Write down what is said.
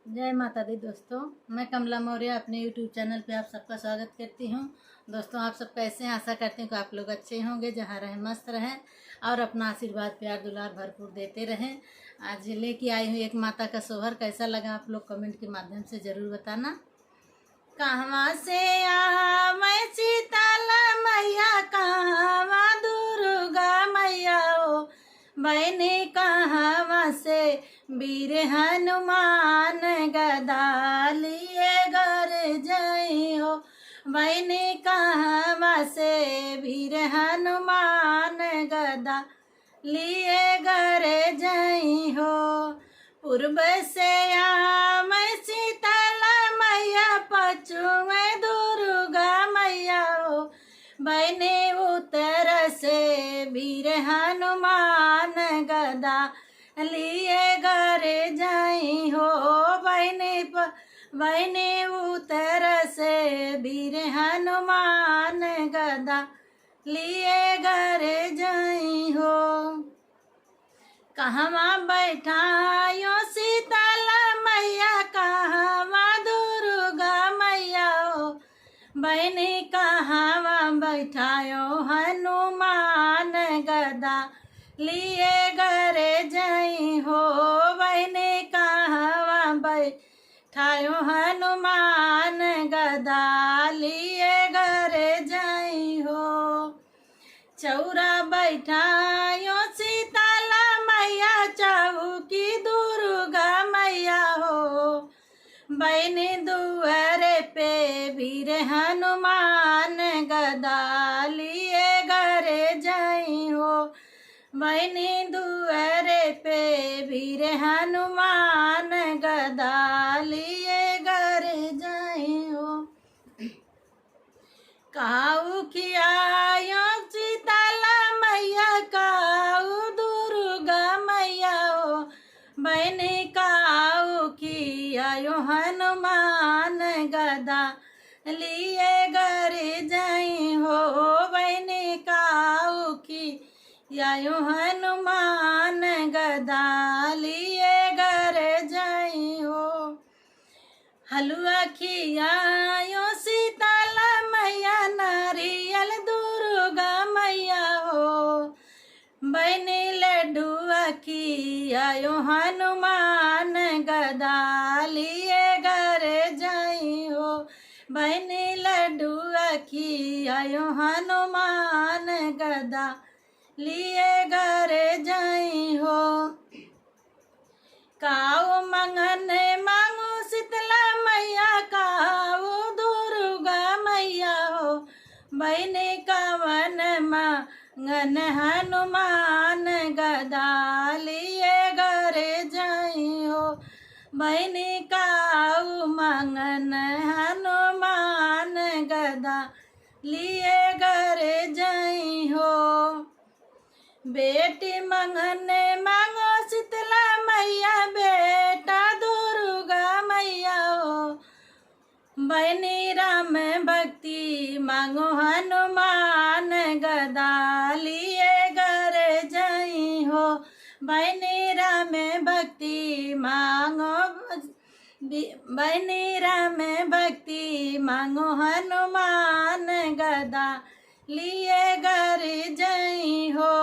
जय माता दी दोस्तों। मैं कमला मौर्य अपने यूट्यूब चैनल पे आप सबका स्वागत करती हूँ। दोस्तों, आप सब कैसे हैं? आशा करती हूँ कि आप लोग अच्छे होंगे, जहाँ रहें मस्त रहें और अपना आशीर्वाद प्यार दुलार भरपूर देते रहें। आज लेके आई हूँ एक माता का सोहर। कैसा लगा आप लोग कमेंट के माध्यम से ज़रूर बताना। कहवा से आवे शीतला मैया, कहवा दुर्गा मैया ओ बहनी, कहवा से वीर हनुमान गदा लिए घर जई हो। बहनी कहवा से वीर हनुमान गदा लिए घर जई हो। पूर्व से आवे शीतला मैया, पश्चिम दुर्गा मैया ओ बहनी, उत्तर से वीर हनुमान गदा लिए घर जाई हो। बहनी उत्तर से वीर हनुमान गदा लिए घर जाई हो। कहवा बैठायो शीतला मैया, कहवा दुर्गा मैया ओ बहनी, कहवा बैठायो हनुमान गदा लिए घर जई हो। बहनी कहवा बैठायो हनुमान गदा लिए घर जई हो। चौरा बैठायो शीतला मैया, चौकी दुर्गा मैया हो बहनी, दुआरे पे वीर हनुमान गदा लिए घर जई हो। बहनी दुआरे पे वीर हनुमान गदा लिए घर जई हो। काऊ खियायो शीतला मैया, काऊ दुर्गा मैया ओ बहनी, काऊ खियायो हनुमान गदा लिए घर जई हो। बहनी काऊ खियायो हनुमान गदा लिए घर जई हो। हलवा खियायो शीतला मैया, नारियल दुर्गा मैया हो बहनी, लड्डुआ खियायो हनुमान गदा लिए घर जई हो। बहनी लड्डुआ खियायो हनुमान गदा लिए घर जई हो। काऊ मंगन मांगो शीतला मैया, काऊ दुर्गा मैया हो बहनी, कवन मंगन हनुमान गदा लिए घर जई हो। बहनी काऊ मंगन हनुमान गदा लिए घर जई हो। बेटी मंगन मांगो शीतला मैया, बेटा दुर्गा मैया हो बहनी, राम भक्ति मांगो हनुमान गदा लिए घर जई हो। बहनी राम भक्ति मांगो, बहनी राम भक्ति मांगो हनुमान गदा लिए घर जई हो।